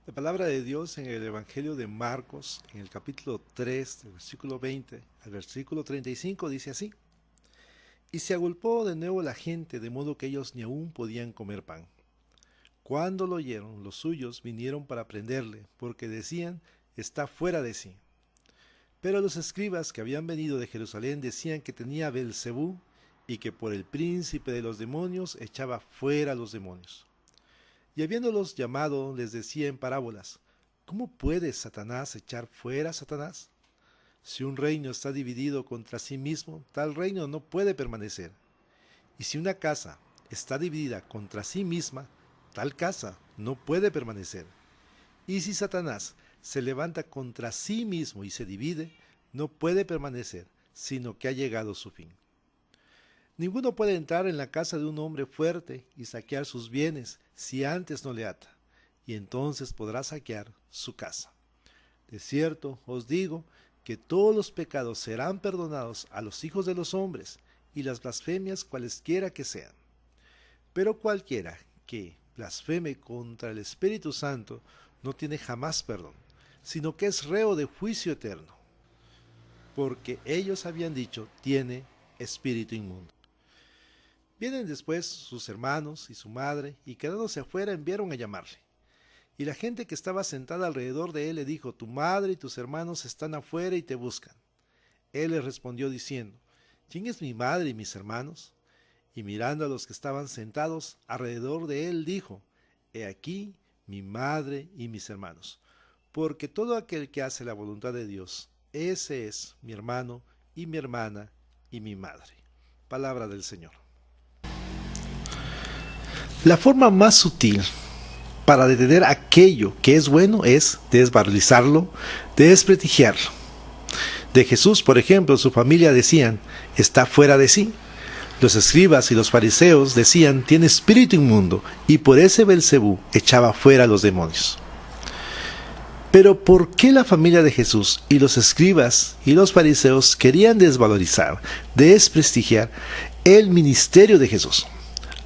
La palabra de Dios en el Evangelio de Marcos, en el capítulo 3, del versículo 20 al versículo 35, dice así: Y se agolpó de nuevo la gente, de modo que ellos ni aún podían comer pan. Cuando lo oyeron, los suyos vinieron para prenderle, porque decían: está fuera de sí. Pero los escribas que habían venido de Jerusalén decían que tenía Beelzebú y que por el príncipe de los demonios echaba fuera a los demonios. Y habiéndolos llamado, les decía en parábolas: ¿Cómo puede Satanás echar fuera a Satanás? Si un reino está dividido contra sí mismo, tal reino no puede permanecer. Y si una casa está dividida contra sí misma, tal casa no puede permanecer. Y si Satanás se levanta contra sí mismo y se divide, no puede permanecer, sino que ha llegado su fin. Ninguno puede entrar en la casa de un hombre fuerte y saquear sus bienes si antes no le ata, y entonces podrá saquear su casa. De cierto os digo que todos los pecados serán perdonados a los hijos de los hombres, y las blasfemias cualesquiera que sean. Pero cualquiera que blasfeme contra el Espíritu Santo no tiene jamás perdón, sino que es reo de juicio eterno, porque ellos habían dicho: tiene espíritu inmundo. Vienen después sus hermanos y su madre, y quedándose afuera enviaron a llamarle. Y la gente que estaba sentada alrededor de él le dijo: tu madre y tus hermanos están afuera y te buscan. Él les respondió diciendo: ¿quién es mi madre y mis hermanos? Y mirando a los que estaban sentados alrededor de él, dijo: he aquí mi madre y mis hermanos, porque todo aquel que hace la voluntad de Dios, ese es mi hermano y mi hermana y mi madre. Palabra del Señor. La forma más sutil para detener aquello que es bueno es desvalorizarlo, desprestigiarlo. De Jesús, por ejemplo, su familia decían: está fuera de sí. Los escribas y los fariseos decían: tiene espíritu inmundo, y por ese Beelzebú echaba fuera a los demonios. Pero ¿por qué la familia de Jesús y los escribas y los fariseos querían desvalorizar, desprestigiar el ministerio de Jesús?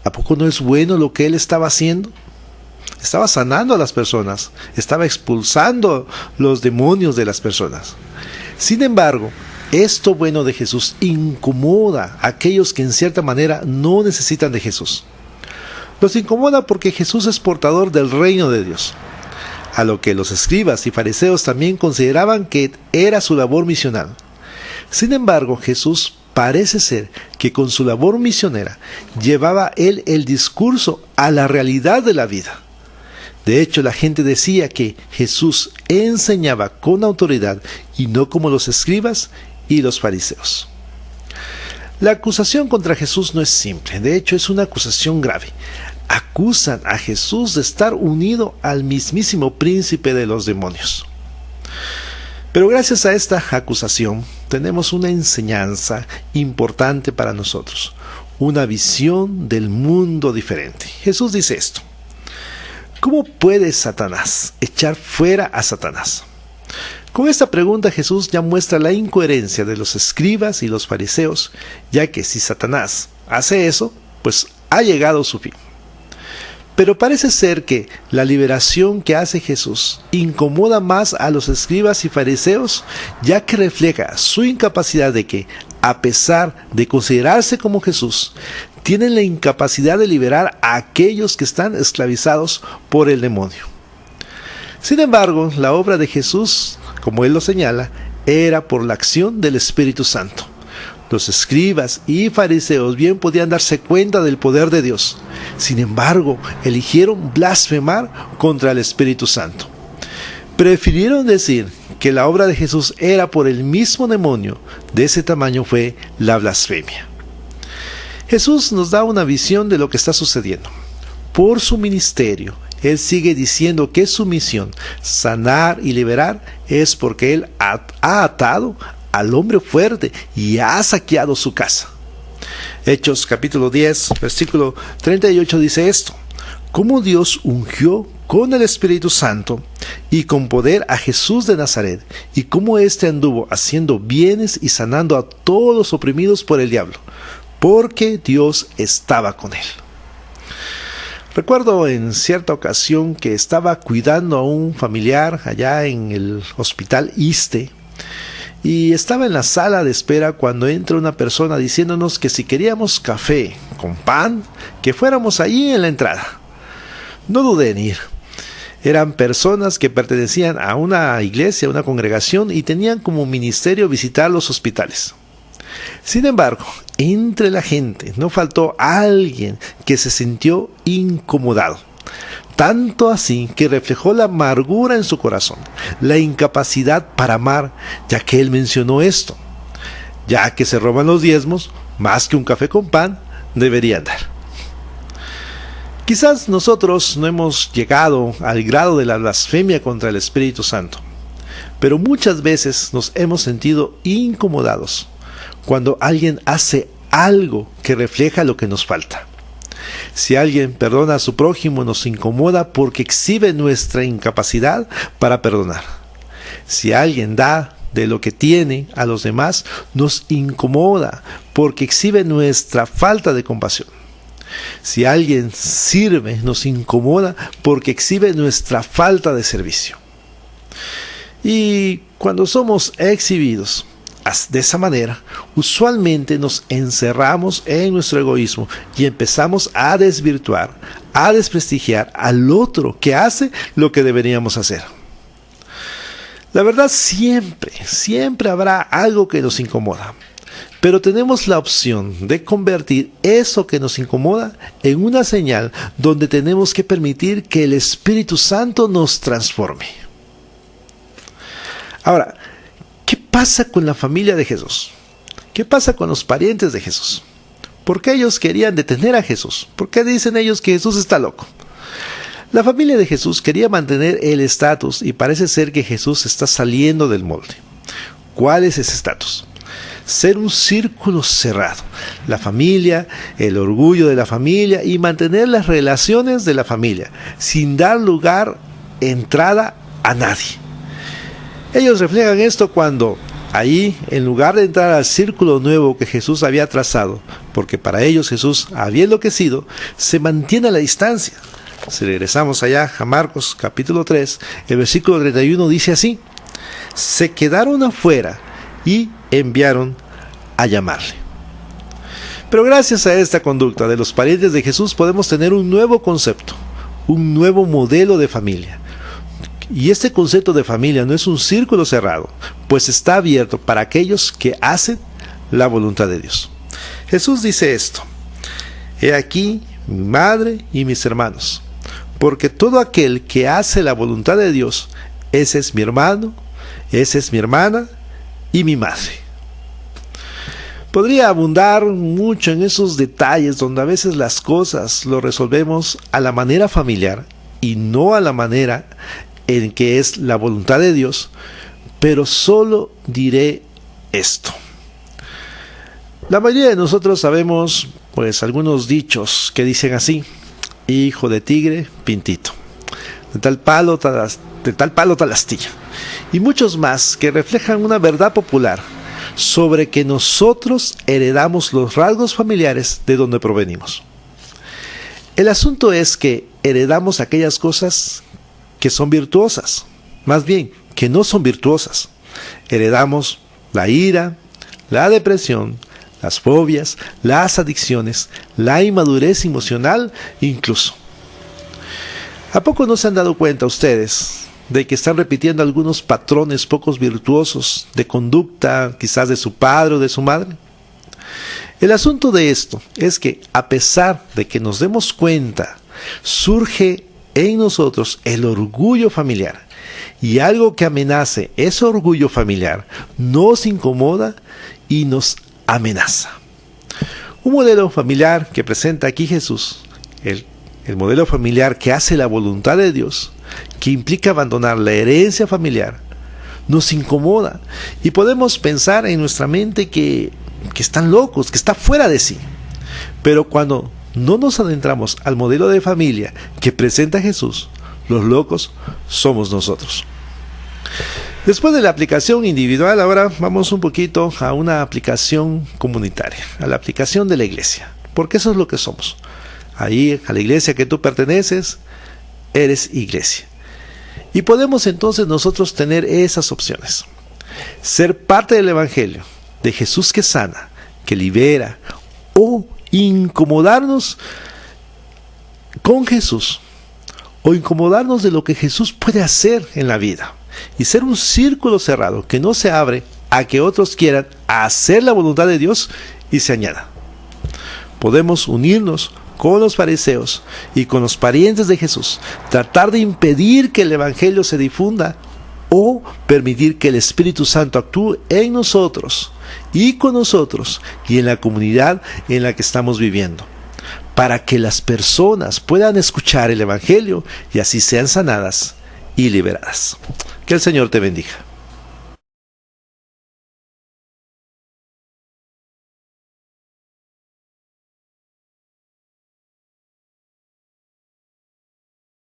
¿A poco no es bueno lo que él estaba haciendo? Estaba sanando a las personas, estaba expulsando los demonios de las personas. Sin embargo, esto bueno de Jesús incomoda a aquellos que en cierta manera no necesitan de Jesús. Los incomoda porque Jesús es portador del reino de Dios, a lo que los escribas y fariseos también consideraban que era su labor misional. Sin embargo, Jesús parece ser que con su labor misionera llevaba él el discurso a la realidad de la vida. De hecho, la gente decía que Jesús enseñaba con autoridad y no como los escribas y los fariseos. La acusación contra Jesús no es simple, de hecho es una acusación grave. Acusan a Jesús de estar unido al mismísimo príncipe de los demonios. Pero gracias a esta acusación tenemos una enseñanza importante para nosotros, una visión del mundo diferente. Jesús dice esto: ¿cómo puede Satanás echar fuera a Satanás? Con esta pregunta Jesús ya muestra la incoherencia de los escribas y los fariseos, ya que si Satanás hace eso, pues ha llegado su fin. Pero parece ser que la liberación que hace Jesús incomoda más a los escribas y fariseos, ya que refleja su incapacidad de que, a pesar de considerarse como Jesús, tienen la incapacidad de liberar a aquellos que están esclavizados por el demonio. Sin embargo, la obra de Jesús, como él lo señala, era por la acción del Espíritu Santo. Los escribas y fariseos bien podían darse cuenta del poder de Dios. Sin embargo, eligieron blasfemar contra el Espíritu Santo. Prefirieron decir que la obra de Jesús era por el mismo demonio. De ese tamaño fue la blasfemia. Jesús nos da una visión de lo que está sucediendo. Por su ministerio, Él sigue diciendo que su misión, sanar y liberar, es porque Él ha atado al hombre fuerte y ha saqueado su casa. Hechos capítulo 10, versículo 38 dice esto: cómo Dios ungió con el Espíritu Santo y con poder a Jesús de Nazaret, y cómo éste anduvo haciendo bienes y sanando a todos los oprimidos por el diablo, porque Dios estaba con él. Recuerdo en cierta ocasión que estaba cuidando a un familiar allá en el hospital ISSSTE y estaba en la sala de espera cuando entra una persona diciéndonos que si queríamos café con pan, que fuéramos allí en la entrada. No dudé en ir. Eran personas que pertenecían a una iglesia, a una congregación y tenían como ministerio visitar los hospitales. Sin embargo, entre la gente no faltó alguien que se sintió incomodado. Tanto así que reflejó la amargura en su corazón, la incapacidad para amar, ya que él mencionó esto. Ya que se roban los diezmos, más que un café con pan, deberían dar. Quizás nosotros no hemos llegado al grado de la blasfemia contra el Espíritu Santo, pero muchas veces nos hemos sentido incomodados cuando alguien hace algo que refleja lo que nos falta. Si alguien perdona a su prójimo, nos incomoda porque exhibe nuestra incapacidad para perdonar. Si alguien da de lo que tiene a los demás, nos incomoda porque exhibe nuestra falta de compasión. Si alguien sirve, nos incomoda porque exhibe nuestra falta de servicio. Y cuando somos exhibidos de esa manera, usualmente nos encerramos en nuestro egoísmo y empezamos a desvirtuar, a desprestigiar al otro que hace lo que deberíamos hacer. La verdad, siempre habrá algo que nos incomoda. Pero tenemos la opción de convertir eso que nos incomoda en una señal donde tenemos que permitir que el Espíritu Santo nos transforme. Ahora, ¿qué pasa con la familia de Jesús? ¿Qué pasa con los parientes de Jesús? ¿Por qué ellos querían detener a Jesús? ¿Por qué dicen ellos que Jesús está loco? La familia de Jesús quería mantener el estatus y parece ser que Jesús está saliendo del molde. ¿Cuál es ese estatus? Ser un círculo cerrado, la familia, el orgullo de la familia y mantener las relaciones de la familia, sin dar entrada a nadie. Ellos reflejan esto cuando ahí, en lugar de entrar al círculo nuevo que Jesús había trazado, porque para ellos Jesús había enloquecido, se mantiene a la distancia. Si regresamos allá a Marcos capítulo 3, el versículo 31 dice así: se quedaron afuera y enviaron a llamarle. Pero gracias a esta conducta de los parientes de Jesús podemos tener un nuevo concepto, un nuevo modelo de familia. Y este concepto de familia no es un círculo cerrado, pues está abierto para aquellos que hacen la voluntad de Dios. Jesús dice esto: he aquí mi madre y mis hermanos, porque todo aquel que hace la voluntad de Dios, ese es mi hermano, esa es mi hermana y mi madre. Podría abundar mucho en esos detalles donde a veces las cosas lo resolvemos a la manera familiar y no a la manera en que es la voluntad de Dios, pero solo diré esto. La mayoría de nosotros sabemos pues algunos dichos que dicen así: hijo de tigre, pintito, de tal palo tal astilla, y muchos más que reflejan una verdad popular sobre que nosotros heredamos los rasgos familiares de donde provenimos. El asunto es que heredamos aquellas cosas que son virtuosas, más bien que no son virtuosas. Heredamos la ira, la depresión, las fobias, las adicciones, la inmadurez emocional incluso. ¿A poco no se han dado cuenta ustedes de que están repitiendo algunos patrones pocos virtuosos de conducta, quizás de su padre o de su madre? El asunto de esto es que, a pesar de que nos demos cuenta, surge en nosotros el orgullo familiar, y algo que amenace ese orgullo familiar nos incomoda y nos amenaza. Un modelo familiar que presenta aquí Jesús, el modelo familiar que hace la voluntad de Dios, que implica abandonar la herencia familiar, nos incomoda y podemos pensar en nuestra mente que están locos, que está fuera de sí. Pero cuando no nos adentramos al modelo de familia que presenta Jesús, los locos somos nosotros. Después de la aplicación individual, ahora vamos un poquito a una aplicación comunitaria, a la aplicación de la iglesia, porque eso es lo que somos. Ahí, a la iglesia que tú perteneces, eres iglesia. Y podemos entonces nosotros tener esas opciones. Ser parte del Evangelio, de Jesús que sana, que libera, o incomodarnos con Jesús, o incomodarnos de lo que Jesús puede hacer en la vida, y ser un círculo cerrado que no se abre a que otros quieran hacer la voluntad de Dios y se añada. Podemos unirnos con los fariseos y con los parientes de Jesús, tratar de impedir que el Evangelio se difunda o permitir que el Espíritu Santo actúe en nosotros y con nosotros y en la comunidad en la que estamos viviendo, para que las personas puedan escuchar el Evangelio y así sean sanadas y liberadas. Que el Señor te bendiga.